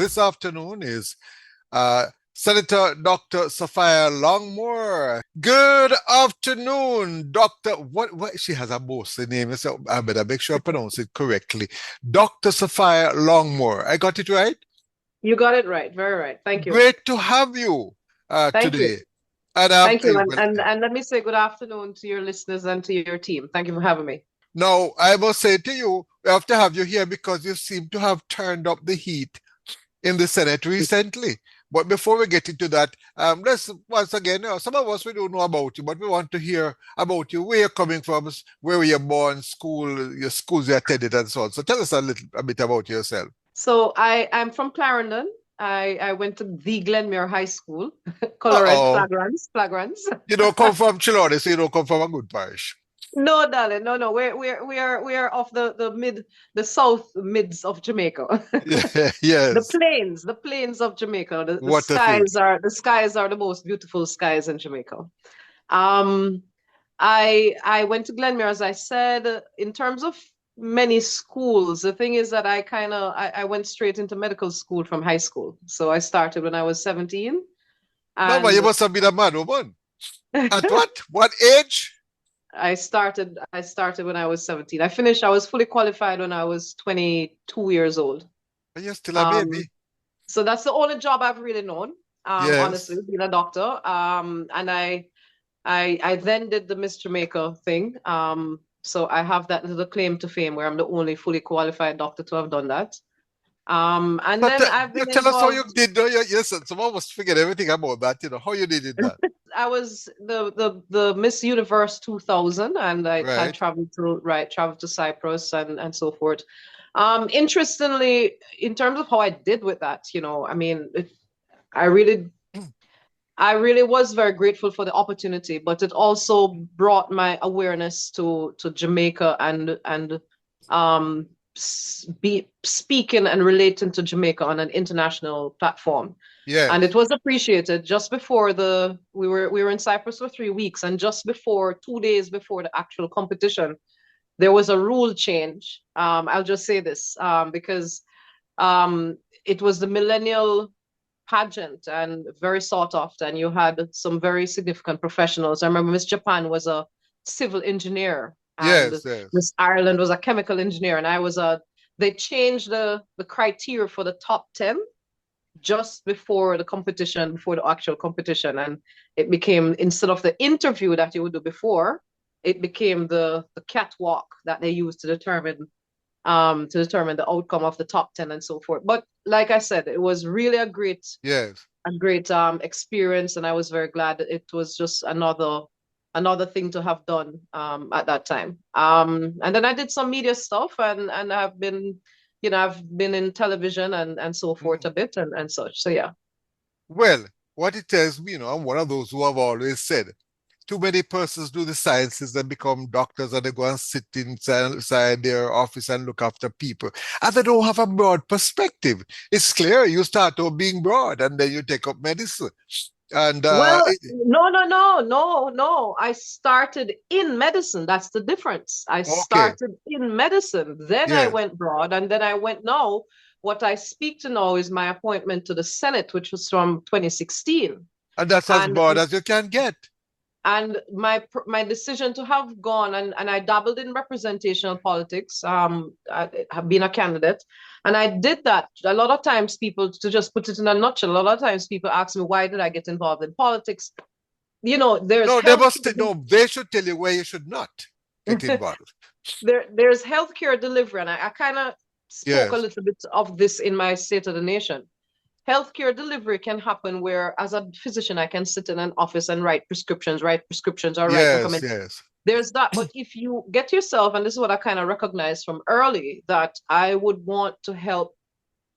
this afternoon is Senator Dr. Saphire Longmore. Good afternoon, Dr. What she has a bossy name, so I better make sure I pronounce it correctly. Dr. Saphire Longmore. I got it right? You got it right. Very right. Thank you. Great to have you Thank today. you. And Thank you. And let me say good afternoon to your listeners and to your team. Thank you for having me. now I must say to you, we have to have you here because you seem to have turned up the heat in the Senate recently. But before we get into that, let's once again, some of us we don't know about you, but we want to hear about you, where you're coming from, where were you born, school, your schools you attended, and so on. So tell us a bit about yourself. So I'm from Clarendon. I went to the Glenmere High School, Colored Uh-oh. flagrants. You don't come from Chilhowee, so you don't come from a good parish. No, darling, no. We are off the south mids of Jamaica. Yes. The plains of Jamaica. The What a thing. skies are the most beautiful skies in Jamaica. Um, I went to Glenmere, as I said. In terms of many schools, the thing is that I went straight into medical school from high school. So I started when I was 17, No, but you and must have been a mad woman. At what? What age? I started when I was 17. I was fully qualified when I was 22 years old. Are you still a Um, baby? so that's the only job I've really known, honestly, Yes. being a doctor. And I then did the Miss Jamaica thing. So I have that little claim to fame where I'm the only fully qualified doctor to have done that. And So then I've you been tell us how you involved. did. No, yes, some of us forget everything about that. How you did that. I was the Miss Universe 2000, and I had Right. traveled to Cyprus and so forth. Interestingly, in terms of how I did with that, I mean, I really I really was very grateful for the opportunity, but it also brought my awareness to Jamaica and um, speaking and relating to Jamaica on an international platform. And Yes. it was appreciated. Just before we were in Cyprus for 3 weeks, and just before 2 days before the actual competition, there was a rule change. I'll just say this because um, it was the millennial pageant and very sought after, and you had some very significant professionals. I remember Miss Japan was a civil engineer, and Yes. Yes. Miss Ireland was a chemical engineer, and I was a. They changed the criteria for the top 10 just before the competition, before the actual competition, and it became, instead of the interview that you would do before, it became the catwalk that they used to determine the outcome of the top 10 and so forth. But like I said, it was really Yes. a great experience, and I was very glad that it was just another thing to have done at that time. And then I did some media stuff, and I've been in television and so forth a Mm. bit and such. So yeah. Well, what it tells me, I'm one of those who have always said too many persons do the sciences and become doctors and they go and sit inside their office and look after people. And they don't have a broad perspective. It's clear you start off being broad and then you take up medicine. And Well, no. I started in medicine. That's the difference. I okay, started in medicine. Then I yes. went broad, and then I went now. What I speak to now is my appointment to the Senate, which was from 2016. And that's as And broad as you can get. and my decision to have gone, and I dabbled in representational politics. I have been a candidate, and I did that. A lot of times, people, to just put it in a nutshell, a lot of times people ask me, why did I get involved in politics? There's No, they health must no, they should tell you where you should not get involved. there's healthcare delivery, and I kind of spoke a Yes, little bit of this in my State of the Nation. Healthcare delivery can happen where, as a physician, I can sit in an office and write prescriptions, or write yes, recommendations. yes. There's that. But if you get yourself, and this is what I kind of recognized from early, that I would want to help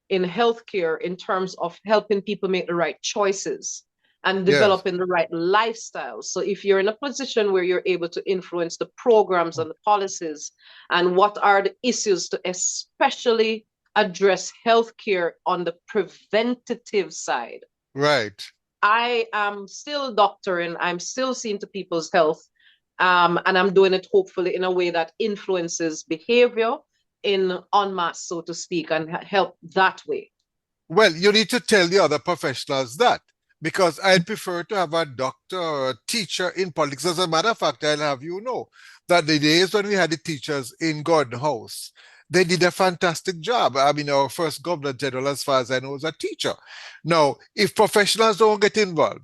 in healthcare in terms of helping people make the right choices and Yes. developing the right lifestyle. So if you're in a position where you're able to influence the programs and the policies and what are the issues to especially address healthcare on the preventative side. Right. I am still doctoring, I'm still seeing to people's health, and I'm doing it hopefully in a way that influences behavior in en masse, so to speak, and help that way. Well, you need to tell the other professionals that because I'd prefer to have a doctor or a teacher in politics. As a matter of fact, I'll have you know that the days when we had the teachers in Gordon House, they did a fantastic job. I mean, our first governor general, as far as I know, was a teacher. Now, if professionals don't get involved,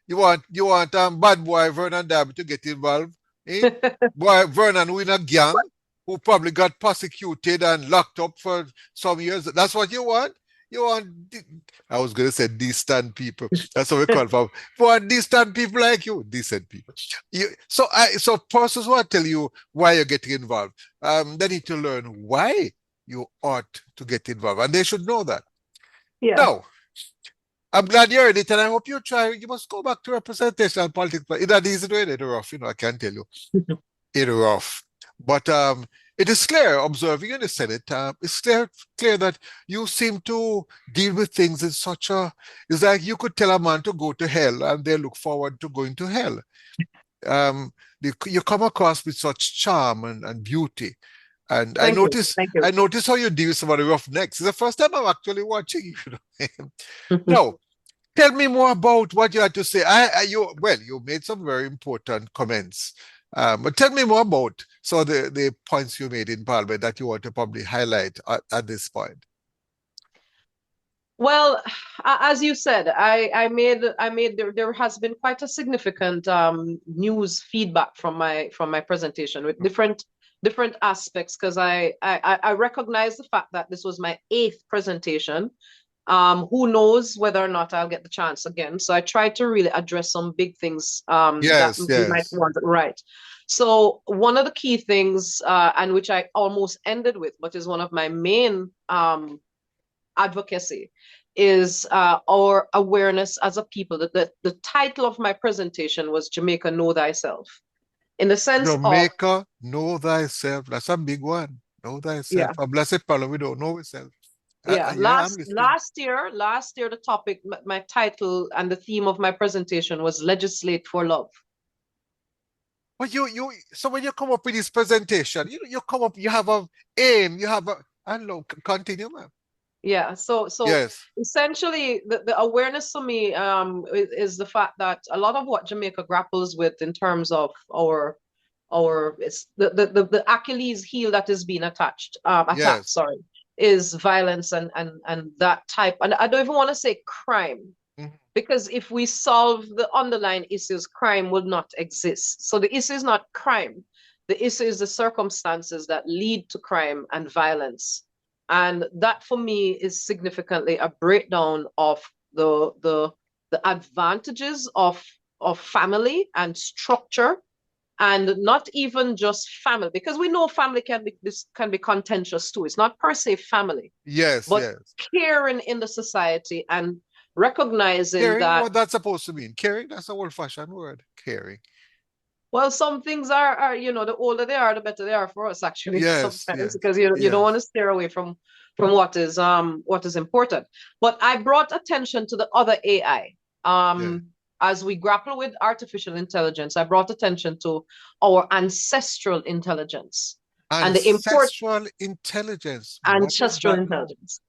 you want bad boy Vernon Darby to get involved, eh? Boy Vernon who in a gang who probably got prosecuted and locked up for some years. That's what you want? You want I was gonna say decent people. That's what we call for. For decent people like you, decent people. So persons who tell you why you're getting involved, they need to learn why you ought to get involved, and they should know that. Yeah. Now, I'm glad you heard it, and I hope you try. You must go back to representation and politics. But it's not easy doing it. It's rough, I can tell you. It's rough. But it is clear, observing in the Senate, it's clear that you seem to deal with things in such a. It's like you could tell a man to go to hell, and they look forward to going to hell. Um, you come across with such charm and beauty. And I Thank you. notice, Thank I you. notice how you deal with some of the roughnecks. It's the first time I'm actually watching you. Now, tell me more about what you had to say. You made some very important comments. But tell me more about the points you made in Parliament that you want to probably highlight at this point. Well, as you said, I made there has been quite a significant news feedback from my presentation with different aspects because I recognize the fact that this was my eighth presentation. Who knows whether or not I'll get the chance again. So I tried to really address some big things that Yes, we might yes. want right. So one of the key things, and which I almost ended with, but is one of my main advocacy is our awareness as a people. The title of my presentation was Jamaica Know Thyself, in the sense of, Jamaica, know thyself. That's a big one. Know yeah, thyself. A blessed fellow, we don't know ourselves. yeah. Yeah, I'm listening. Last year, the topic, my title and the theme of my presentation was Legislate for Love. But so when you come up with this presentation, you come up, you have a aim, you have a, and look, continue, ma'am. Yeah, so Yes, essentially the awareness for me is the fact that a lot of what Jamaica grapples with in terms of our it's the Achilles heel that is being attacked, yes. sorry, is violence and that type. And I don't even want to say crime, Mhm. because if we solve the underlying issues, crime would not exist. So the issue is not crime. The issue is the circumstances that lead to crime and violence. And that for me is significantly a breakdown of the advantages of family and structure, and not even just family, because we know family can be contentious too. It's not per se family, Yes, but yes. caring in the society and recognizing Caring, that, what that's supposed to mean? Caring, that's an old-fashioned word. Caring. well, some things are the older they are, the better they are for us, actually, Yes, sometimes, yes, because you don't want yes, to steer away from what is important. But I brought attention to the other AI. yeah. As we grapple with artificial intelligence, I brought attention to our ancestral intelligence and the import Ancestral intelligence. What is ancestral that now? intelligence.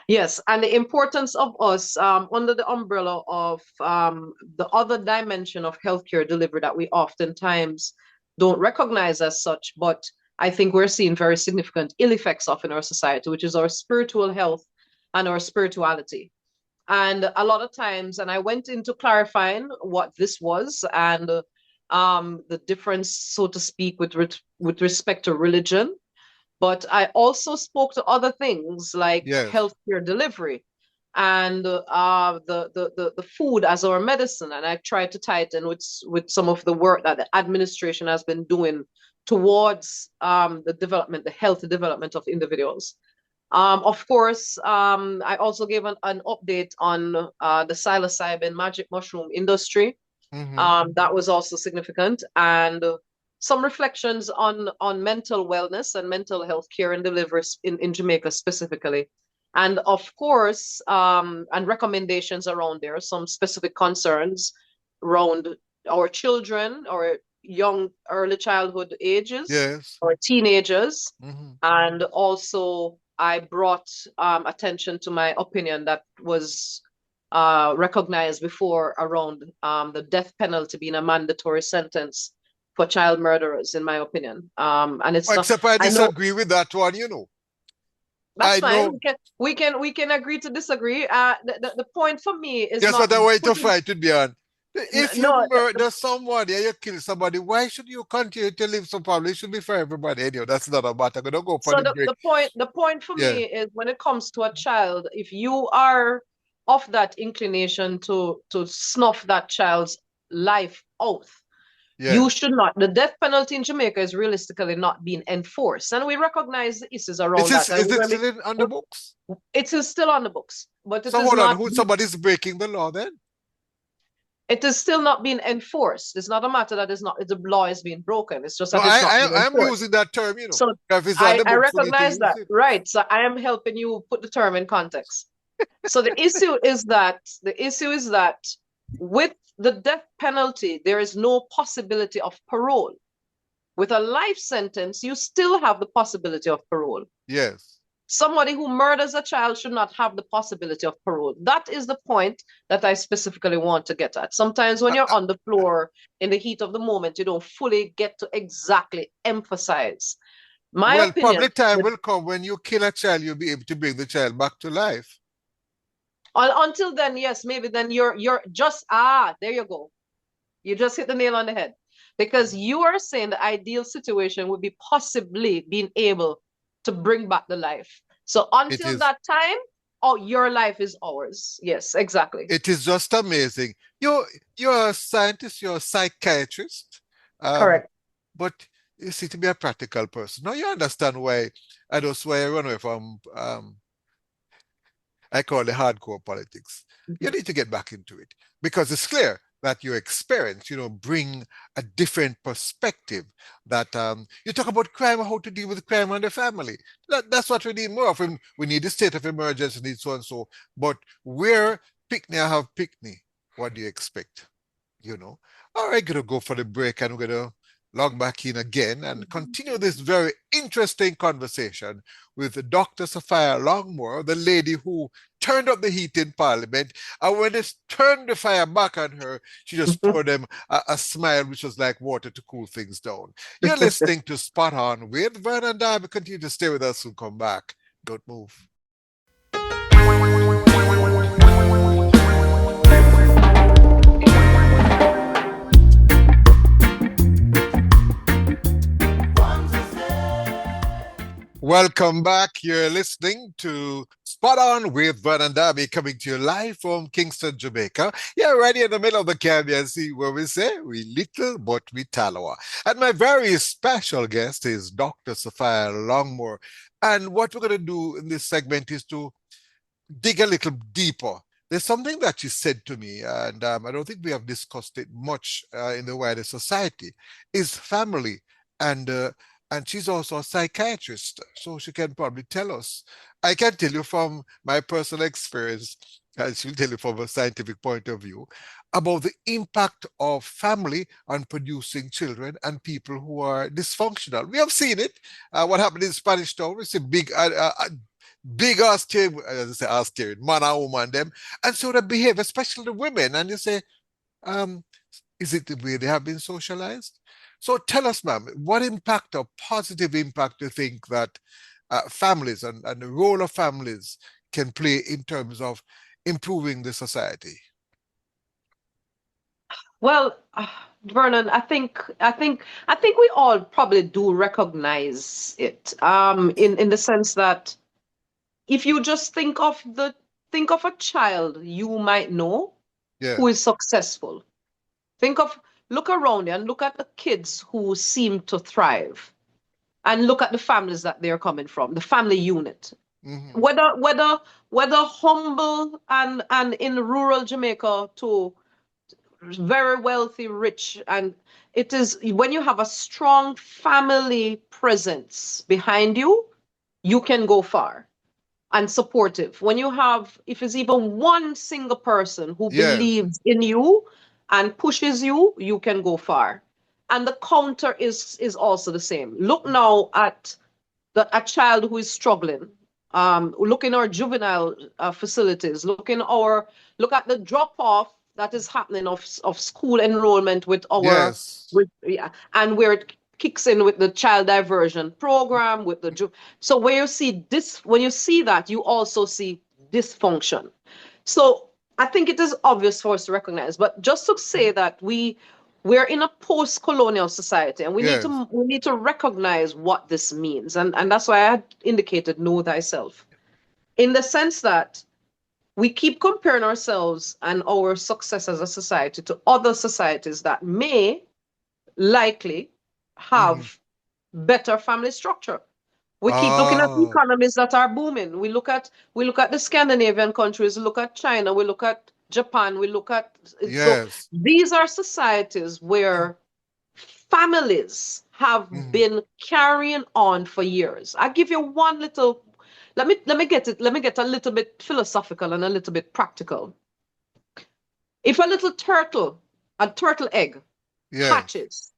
Yes, and the importance of us under the umbrella of the other dimension of healthcare delivery that we oftentimes don't recognize as such, but I think we're seeing very significant ill effects of in our society, which is our spiritual health and our spirituality. And a lot of times, and I went into clarifying what this was and the difference, so to speak, with respect to religion, but I also spoke to other things like Yes, healthcare delivery and the food as our medicine. And I tried to tie it in with some of the work that the administration has been doing towards the healthy development of individuals. Of course, I also gave an update on the psilocybin magic mushroom industry. hmm That was also significant, and some reflections on mental wellness and mental health care and delivery in Jamaica specifically. And of course, and recommendations around there, some specific concerns around our children or young early childhood ages yes. or teenagers, hmm and also I brought attention to my opinion that was recognized before around the death penalty being a mandatory sentence for child murderers, in my opinion. And it's not. Except I I know disagree with that one, you know. that's I fine. know. We can agree to disagree. The point for me is That's not what I want to putting fight with me on. If you no. murder somebody and you kill somebody, why should you continue to live so probably it should be for everybody anyway. That's not a matter. I'm gonna go for So the break. the point for Yeah, me is when it comes to a child, if you are of that inclination to snuff that child's life out, you yeah. should not. The death penalty in Jamaica is realistically not being enforced, and we recognize the issues Is around this that. And is it still on the books? it is still on the books, but it So is hold on, not. who somebody's breaking the law then? It is still not being enforced. It's not a matter that is not the law is being broken. It's just No, that it's not being I'm enforced. using that term, you know. So If it's on I, the I books, we need to recognize use that, it. right? So I am helping you put the term in context. So the issue is that with the death penalty, there is no possibility of parole. With a life sentence, you still have the possibility of parole. Yes. Somebody who murders a child should not have the possibility of parole. That is the point that I specifically want to get at. Sometimes when Uh, you're uh, on the floor in the heat of the moment, you don't fully get to exactly emphasize. My well, opinion, probably time will come when you kill a child, you'll be able to bring the child back to life. until then, yes, maybe then you're just there you go. You just hit the nail on the head. Because you are saying the ideal situation would be possibly being able to bring back the life. So It until is. that time, oh, your life is ours. Yes, exactly. It is just amazing. You're a scientist, you're a psychiatrist, um, Correct. but you seem to be a practical person. Now you understand why that's why I run away from I call it hardcore politics. You Mhm. need to get back into it because it's clear that your experience, bring a different perspective. That you talk about crime, how to deal with crime and the family. That's what we need more of. We need the state of emergency, need so and so. But where picnic have picnic, what do you expect? All right, gonna go for the break and we're gonna log back in again and continue this very interesting conversation with Dr. Saphire Longmore, the lady who turned up the heat in Parliament. And when they turned the fire back on her, she just poured them a smile, which was like water to cool things down. You're listening to Spot On with Vernon Darby. Continue to stay with us and come back. Don't move. Welcome back. You're listening to Spot On with Vernon Darby coming to you live from Kingston, Jamaica. Yeah, right in the middle of the Caribbean Sea where we say we little but we tallow. And my very special guest is Dr. Saphire Longmore. And what we're going to do in this segment is to dig a little deeper. There's something that she said to me, and I don't think we have discussed it much in the wider society, is family. And she's also a psychiatrist, so she can probably tell us. I can tell you from my personal experience, and she'll tell you from a scientific point of view, about the impact of family on producing children and people who are dysfunctional. We have seen it. What happened in Spanish Town, we see big as I say, Australian, man and woman, them. And so they behave, especially the women. And you say, um, is it the way they have been socialized? So tell us, ma'am, what impact or positive impact do you think that families and the role of families can play in terms of improving the society? Well, Vernon, I think we all probably do recognize it. In the sense that if you just think of a child you might know Yeah, who is successful. Think of Look around you and look at the kids who seem to thrive, and look at the families that they're coming from, the family unit. hmm Whether humble and in rural Jamaica to very wealthy, rich, and it is when you have a strong family presence behind you, you can go far and supportive. When you have, if it's even one single person who yes, believes in you and pushes you, you can go far. And the counter is also the same. Look now at a child who is struggling. look in our juvenile facilities, look at the drop off that is happening of school enrollment with our Yes. with yeah, and where it kicks in with the child diversion program with the so where you see this when you see that you also see dysfunction. So I think it is obvious for us to recognize, but just to say that we're in a post-colonial society and Yes. we need to recognize what this means. And that's why I had indicated know thyself. In the sense that we keep comparing ourselves and our success as a society to other societies that may likely Mhm. have better family structure. We keep looking at Ah, economies that are booming. We look at the Scandinavian countries, we look at China, we look at Japan, we look at so yes. these are societies where families have Mhm. been carrying on for years. I give you one little let me get a little bit philosophical and a little bit practical. If a little turtle, a turtle egg Yes. hatches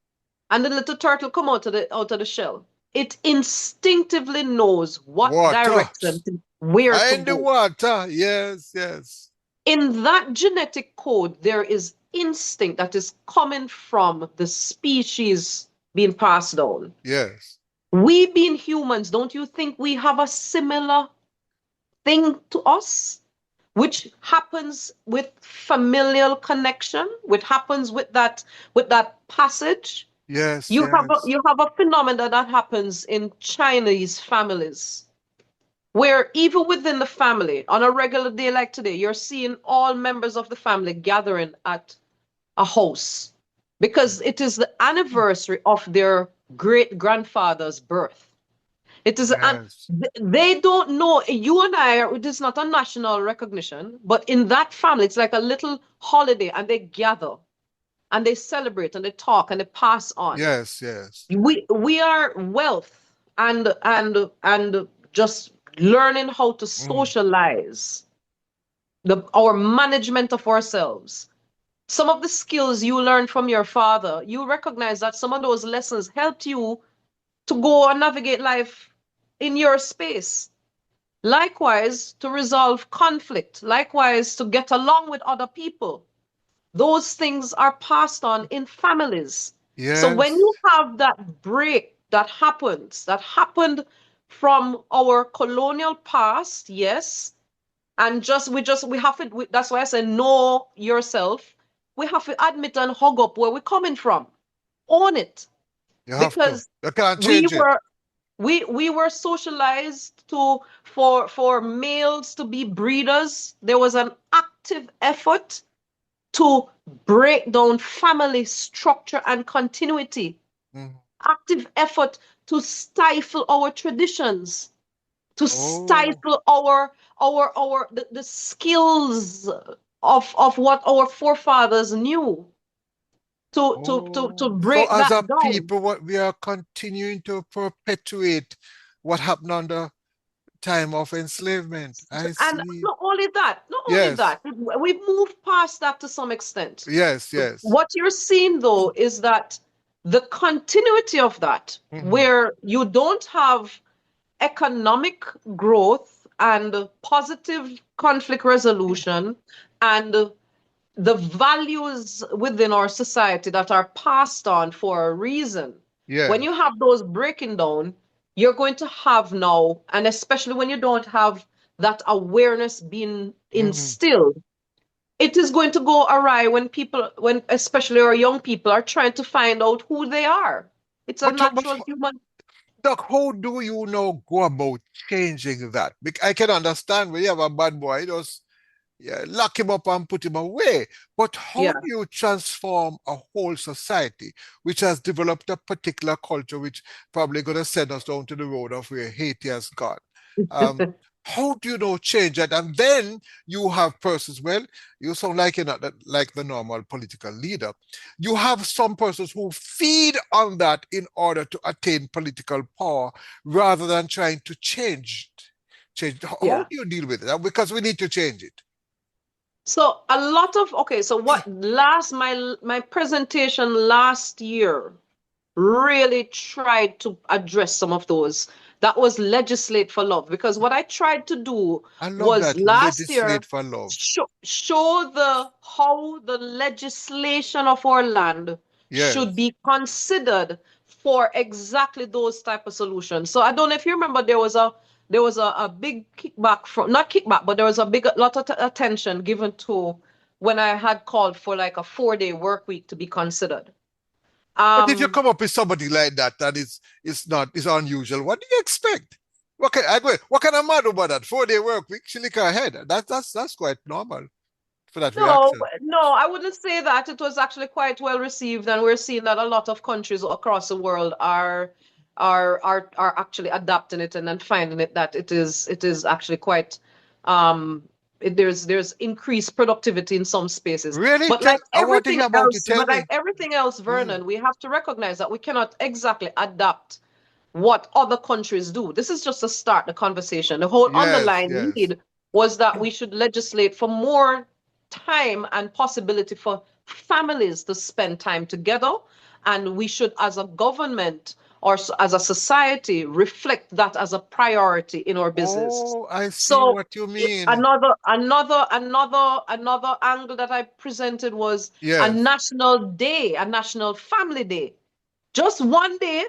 and the little turtle come out of the shell, it instinctively knows what Water. direction where to And the go. water. Yes, yes. In that genetic code, there is instinct that is coming from the species being passed down. Yes. We being humans, don't you think we have a similar thing to us? Which happens with familial connection, which happens with that passage. Yes, yes. You have a phenomenon that happens in Chinese families where even within the family, on a regular day like today, you're seeing all members of the family gathering at a house because it is the anniversary of their great grandfather's birth. It is, and Yes. they don't know. You and I, it is not a national recognition, but in that family, it's like a little holiday, and they gather and they celebrate and they talk and they pass on. Yes, yes. We are wealth and just learning how to Mhm. socialize our management of ourselves. Some of the skills you learned from your father, you recognize that some of those lessons helped you to go and navigate life in your space. Likewise, to resolve conflict, likewise, to get along with other people. Those things are passed on in families. So when Yes. you have that break that happened from our colonial past, yes, and we have to, that's why I say know yourself. We have to admit and hug up where we're coming from. Own it. You have to. Because You can't we change it. were we were socialized to for males to be breeders. There was an active effort to break down family structure and continuity, Mhm. active effort to stifle our traditions, to Oh, stifle the skills of what our forefathers knew, to oh. So break as that a down. people, what we are continuing to perpetuate what happened under time of enslavement. I And see. not only Yes. that, we've moved past that to some extent. Yes, yes. What you're seeing though is that the continuity of that, Mhm. where you don't have economic growth and positive conflict resolution and the values within our society that are passed on for a reason. When you Yes. have those breaking down, you're going to have now, and especially when you don't have that awareness being Mhm. instilled, it is going to go awry when especially our young people are trying to find out who they are. It's a But natural human. Doc, how do you now go about changing that? I can understand when you have a bad boy, just yeah, lock him up and put him away. But how do Yeah. you transform a whole society which has developed a particular culture which probably going to send us down to the road of where Haiti has gone? Um, how do you know change that? And then you have persons, well, you sound like you're not like the normal political leader. You have some persons who feed on that in order to attain political power rather than trying to change it. Change. How Yeah. do you deal with it? Because we need to change it. So a lot of okay, so what last my presentation last year really tried to address some of those. That was legislate for love. Because what I tried to do I love was that. last year Legislate for love. show the how the legislation of our land should Yes. be considered for exactly those type of solutions. So I don't know if you remember, there was a big kickback from, not kickback, but there was a big lot of attention given to when I had called for like a 4-day work week to be considered. But if you Um, come up with somebody like that, that is not is unusual, what do you expect? What can a man do about that? 4-day work week, she lick her head. That's quite normal for that no, reaction. no, I wouldn't say that. It was actually quite well received, and we're seeing that a lot of countries across the world are actually adapting it and then finding it that it is actually quite there's increased productivity in some spaces. Really? But like I want to everything hear about it. else, Tell me. Mm. Vernon, we have to recognize that we cannot exactly adapt what other countries do. This is just a start, the conversation. The whole Yes, underlying yes. need was that we should legislate for more time and possibility for families to spend time together. And we should, as a government or as a society, reflect that as a priority in our business. Oh, I see So what you mean. another angle that I presented was a Yes. national day, a national family day. Just one day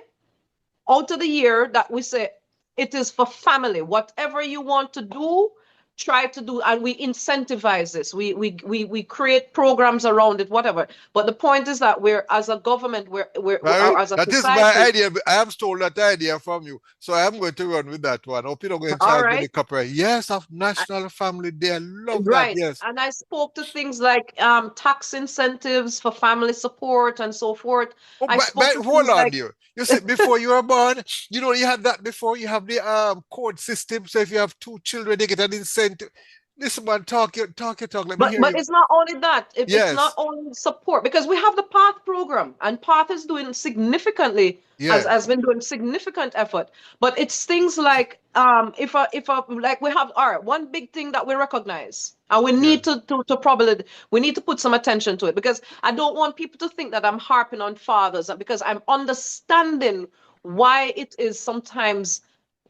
out of the year that we say it is for family. Whatever you want to do, try to do, and we incentivize this. We create programs around it, whatever. But the point is that we're, as a government, Barry, or as a that is my society. idea. I have stole that idea from you. So I am going to run with that one. Hope you don't go and All charge me the right. copyright. Yes, of National Family Day. I love that. Right. Yes. And I spoke to things like tax incentives for family support and so forth. Oh, I spoke but to hold things on like, there. You see, before you were born, you had that before. You have the code system. So if you have two children, they get an incentive. Listen, man, talk. Let me but hear but you. it's not only that. It's not Yes, only support, because we have the Path program, and Path is doing significantly, has yes, been doing significant effort. But it's things like if like we have, all right, one big thing that we recognize, and we yes. need to probably, we need to put some attention to it, because I don't want people to think that I'm harping on fathers, because I'm understanding why it is sometimes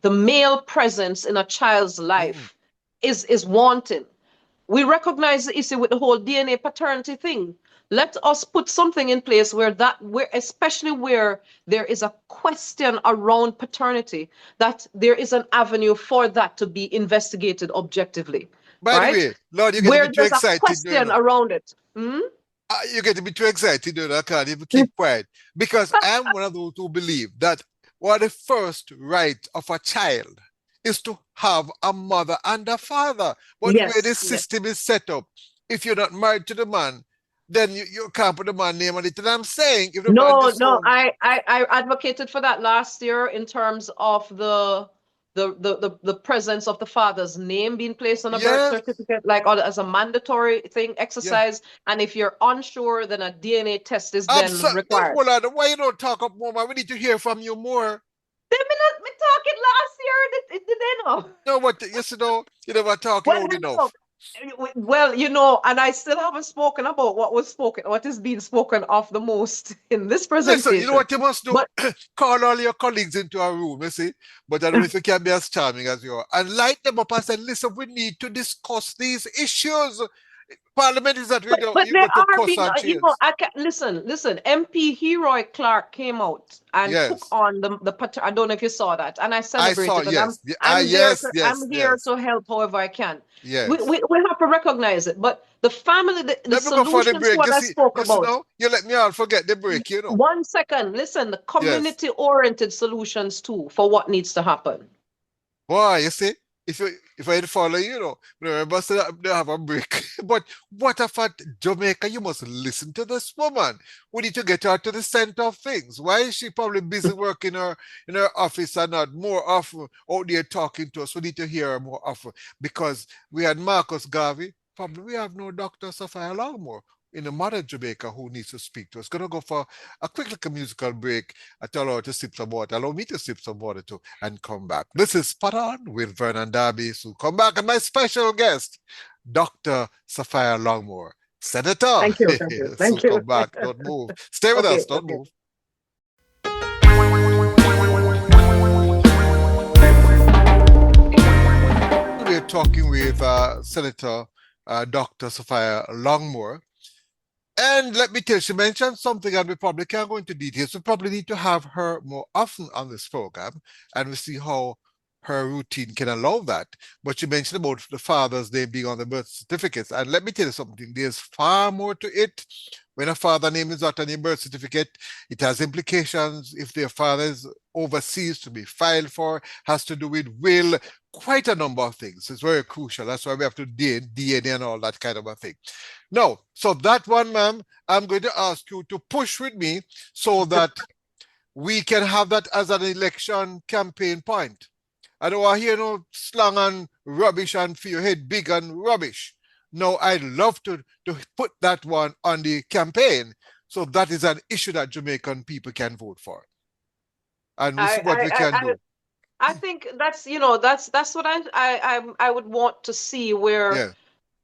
the male presence in a child's Mm. life is wanting. We recognize the issue with the whole DNA paternity thing. Let us put something in place where especially where there is a question around paternity, that there is an avenue for that to be investigated objectively, By the right? way, Lord, you get to Where be too there's a excited, question around it. Hmm? You get to be too excited, I can't even keep quiet. Because I'm one of those who believe that one of the first right of a child is to have a mother and a father. But the way Yes, this yes. system is set up, if you're not married to the man, then you can't put the man name on it. And I'm saying, if the man No, no, disown, I advocated for that last year in terms of the presence of the father's name being placed on a birth yes, certificate, like as a mandatory thing, yeah. exercise. And if you're unsure, then a DNA test is then Absolutely. required. Hold on. Why you don't talk up more, man? We need to hear from you more. They me talking last year. Did they know? No, what yes, you never talk Well, loud no. enough. Well, and I still haven't spoken about what is being spoken of the most in this Listen, you know presentation. what you must do? But Call all your colleagues into a room, you see? But I don't know if you can be as charming as you are. And light them up and say, listen, we need to discuss these issues. Parliament is that we don't but you there go to are cuss being, and you know, cheers. I can listen. MP Heroy Clark came out and took Yes. on I don't know if you saw that, and I I saw, celebrated, and yes. Yes, yes, I'm here yes, to help however I can. yes. We have to recognize it, but the family, the Let me go for the solutions to break. what I spoke You see about. now, you let me all forget the break. 1 second, listen, the Yes. community oriented solutions too for what needs to happen. Boy, you see, if I follow remember say that they have a break. But what if at Jamaica you must listen to this woman? We need to get her to the center of things. Why is she probably busy working in her office and not more often out there talking to us? We need to hear her more often because we had Marcus Garvey. Probably we have no Dr. Saphire Longmore in the modern Jamaica who needs to speak to us. Gonna go for a quick little musical break. I tell her to sip some water. Allow me to sip some water too and come back. This is Spot On with Vernon Darby. So come back and my special guest, Dr. Saphire Longmore, Senator. Thank you, thank you, So thank you. come back. Don't move. Stay with us. Okay, Don't okay. move. talking with Senator Dr. Saphire Longmore. And let me tell you, she mentioned something, and we probably can't go into details. We probably need to have her more often on this program, and we see how her routine can allow that. But she mentioned about the father's name being on the birth certificates. And let me tell you something, there's far more to it. When a father name is not on your birth certificate, it has implications. If their father is overseas to be filed for, has to do with will, quite a number of things. It's very crucial. That's why we have to do DNA and all that kind of a thing. No, so that one, ma'am, I'm going to ask you to push with me so that we can have that as an election campaign point. I don't want to hear no slang and rubbish and for your head big and rubbish. No, I'd love to put that one on the campaign. So that is an issue that Jamaican people can vote for. And we'll see what we can do. I think that's, that's what I would want to see, where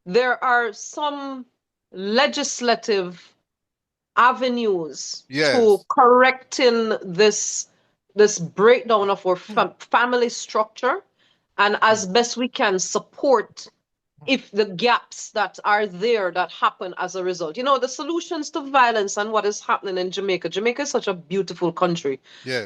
there are some legislative avenues to correcting this breakdown of our family structure, and as best we can support if the gaps that are there that happen as a result. The solutions to violence and what is happening in Jamaica. Jamaica is such a beautiful country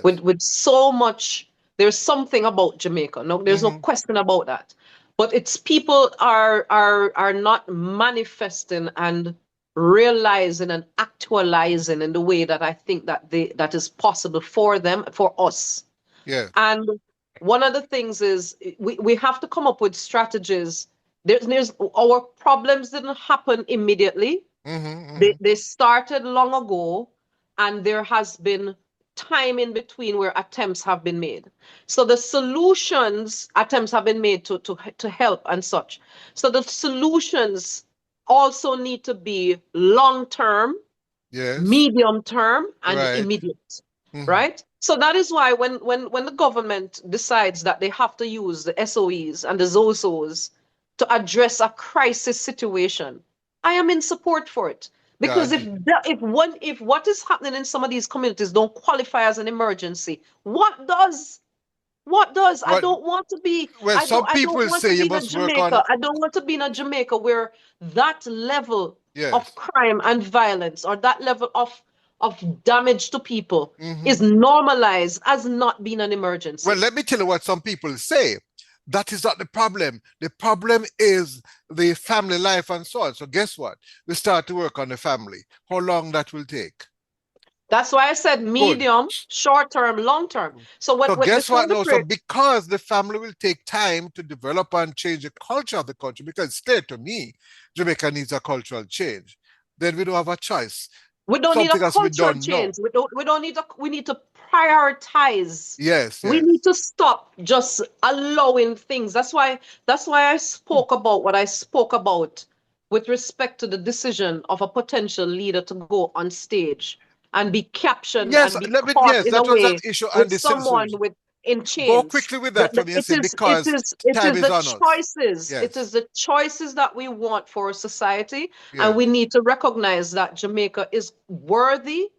with so much. There's something about Jamaica. No, there's no question about that. But its people are not manifesting and realizing and actualizing in the way that I think that is possible for them, for us. And one of the things is we have to come up with strategies. There's our problems didn't happen immediately. They started long ago, and there has been time in between where attempts have been made. So the attempts have been made to help and such. So the solutions also need to be long-term, medium-term, and immediate, right? So that is why when the government decides that they have to use the SOEs and the ZOSOs to address a crisis situation, I am in support for it. Because if what is happening in some of these communities don't qualify as an emergency, what does? I don't want to be. Well, some people say you must work on. I don't want to be in a Jamaica where that level of crime and violence, or that level of damage to people, is normalized as not being an emergency. Well, let me tell you what some people say. That is not the problem. The problem is the family life and so on. So guess what? We start to work on the family. How long that will take? That's why I said medium, short term, long term. So guess what? No, so because the family will take time to develop and change the culture of the country, because it's clear to me, Jamaica needs a cultural change. Then we don't have a choice. We don't need a cultural change. We need to prioritize. We need to stop just allowing things. That's why I spoke about what I spoke about with respect to the decision of a potential leader to go on stage and be captioned and be caught in a way with someone in chains. Go quickly with that from your side, because time is on us. It is the choices that we want for society, and we need to recognize that Jamaica is worthy.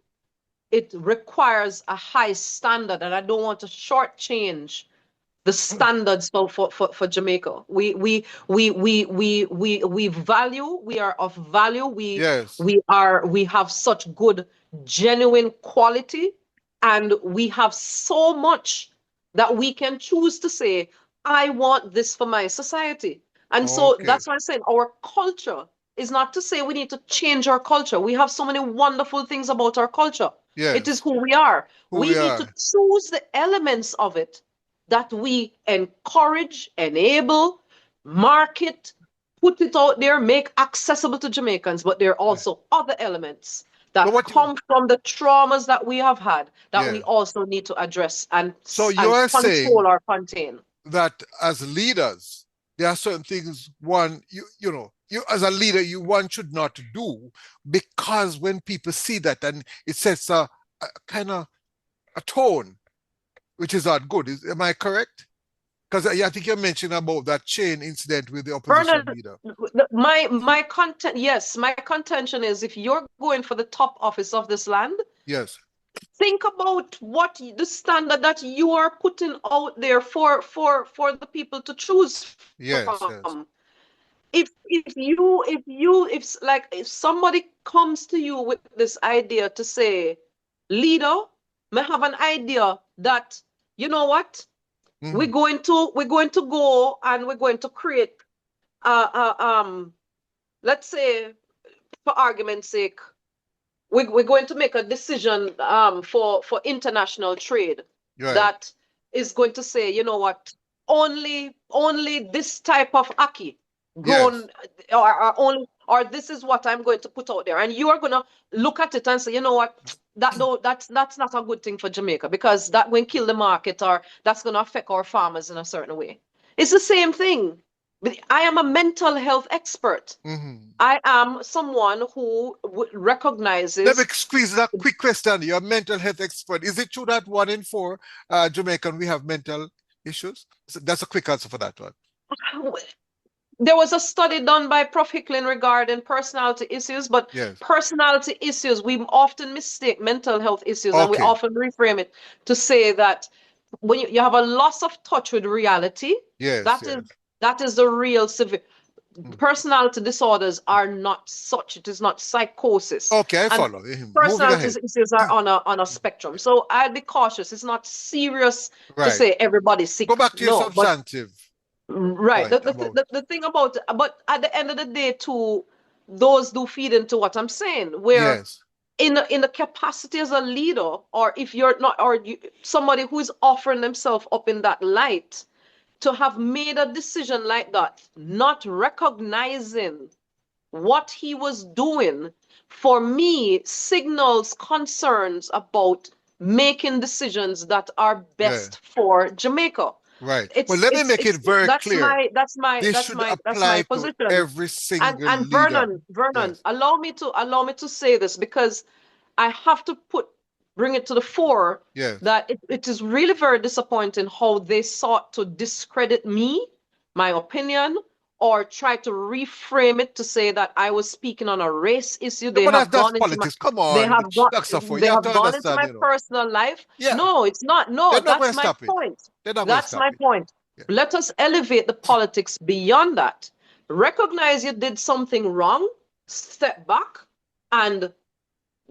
It requires a high standard, and I don't want to shortchange the standards for Jamaica. We value. We are of value. We have such good, genuine quality, and we have so much that we can choose to say, I want this for my society. And so that's why I'm saying our culture is not to say we need to change our culture. We have so many wonderful things about our culture. It is who we are. We need to choose the elements of it that we encourage, enable, market, put it out there, make accessible to Jamaicans. But there are also other elements that come from the traumas that we have had that we also need to address and control or contain. That as leaders, there are certain things you as a leader, one should not do, because when people see that, and it sets a kind of a tone which is not good. Am I correct? Because I think you mentioned about that chain incident with the opposition leader. My contention is, if you're going for the top office of this land, think about what the standard that you are putting out there for the people to choose Yes, from. yes. If somebody comes to you with this idea to say, leader, may have an idea that, you know what, Mm-hmm. we're going to go and we're going to create let's say, for argument's sake, we're going to make a decision for international trade Right. that is going to say, you know what, only this type of ackee Yes. grown, or only, or this is what I'm going to put out there, and you are going to look at it and say, you know what, that's not a good thing for Jamaica, because that will kill the market, or that's going to affect our farmers in a certain way. It's the same thing. I am a mental health expert. Mm-hmm. I am someone who Let me recognizes. squeeze that quick question. You're a mental health expert. Is it true that 1 in 4 Jamaican we have mental issues? So that's a quick answer for that one. There was a study done by Prof. Hicklin regarding personality issues, but Yes. personality issues, we often mistake mental health issues, and we Okay. often reframe it to say that when you have a loss of touch with reality, Yes, that is yes. that is the real severe. Mm. Personality disorders are not such. It is not psychosis, Okay, I and follow. Moving personality ahead. issues are on a spectrum. So I'd be cautious. It's not serious to Right. say everybody's Go sick. back to your No, but substantive right. point about. The thing about, but at the end of the day, too, those do feed into what I'm saying. Where Yes. in the capacity as a leader, or if you're not, or somebody who is offering themselves up in that light, to have made a decision like that, not recognizing what he was doing, for me, signals concerns about making decisions that are Yeah. best for Jamaica. Right. Well, let me make it It's very clear. This should that's my apply to position. every single And leader. Vernon, Yes. allow me to say this, because I have to bring it to the fore Yes. that it is really very disappointing how they sought to discredit me, my opinion, or try to reframe it to say that I was speaking on a race issue. No, but that's politics. Come on, Dr. Ford. You They have have to gone into understand, my personal life. Yeah, No, it's not. No, they're not going that's to my stop it. point. They're not going to That's stop my it. point. Yeah. Let us elevate the politics beyond that. Recognize you did something wrong, step back and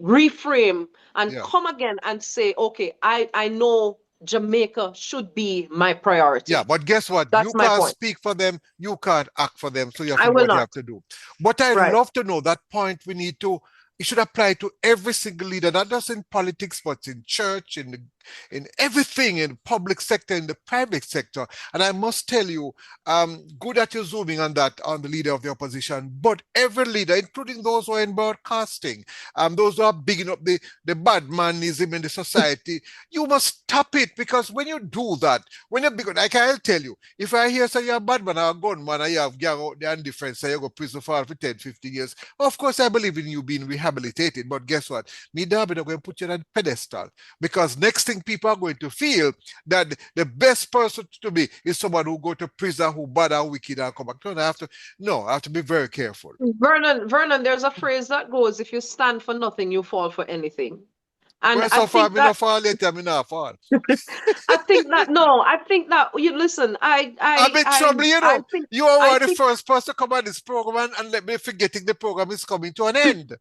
reframe and Yeah. come again and say, okay, I know Jamaica should be my Yeah, priority. but guess what? You That's my can't point. speak for them. You can't act for them. So you have to I do will what you not. have to do. But I Right. love to know that point we need to, it should apply to every single leader, not just in politics, but in church, in everything, in the public sector, in the private sector. And I must tell you, good that you're zooming on that, on the leader of the opposition, but every leader, including those who are in broadcasting, those who are bigging up the bad manism in the society, you must stop it, because when you do that, when you're big, like I'll tell you, if I hear say you're a bad man or a gunman and you have gang out there and different, say you go prison for 10, 15 years, of course I believe in you being rehabilitated, but guess what? Me Darby not going to put you on a pedestal, because next thing people are going to feel that the best person to be is someone who go to prison, who bad and wicked and come back. No, I have to be very careful. Vernon, there's a phrase that goes, if you stand for nothing, you fall for anything. And Well, so far, me not fall later, me not fall. I think that no, I think that you listen, I'm in trouble, You are I one of the think first person to come on this program and let me forgetting the program is coming to an end.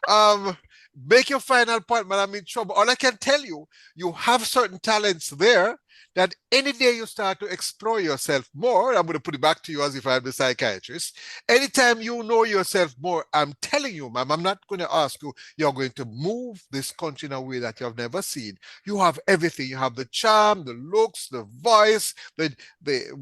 Um, Make your final point, man. I'm in trouble. All I can tell you, you have certain talents there that any day you start to explore yourself more, I'm going to put it back to you as if I'm the psychiatrist. Anytime you know yourself more, I'm telling you, ma'am, I'm not going to ask you, you're going to move this country in a way that you have never seen. You have everything. You have the charm, the looks, the voice, the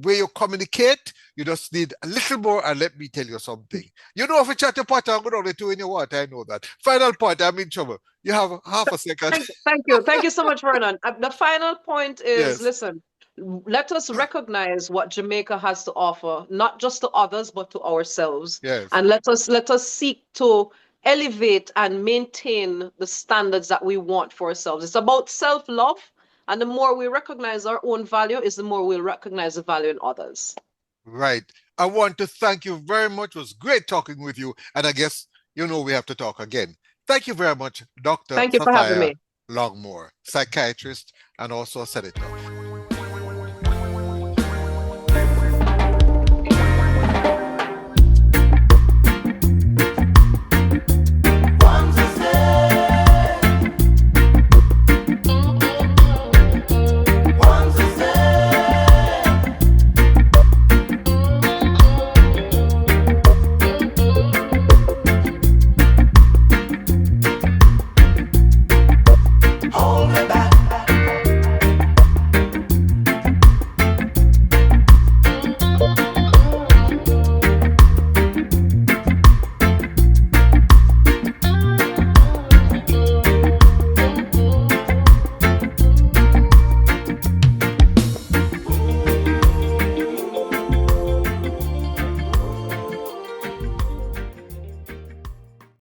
way you communicate. You just need a little more, and let me tell you something. You know, if you chat your pot, I'm going to two in your water. I know that. Final point, I'm in trouble. You have half a second. thank you so much, Vernon. The final point is, Yes. listen, let us recognize what Jamaica has to offer, not just to others, but to ourselves. Yes. And let us seek to elevate and maintain the standards that we want for ourselves. It's about self-love. And the more we recognize our own value, is the more we'll recognize the value in others. Right. I want to thank you very much. It was great talking with you. And I guess, we have to talk again. Thank you very much, Dr. Thank you for having Saphire me. Longmore, psychiatrist and also a senator.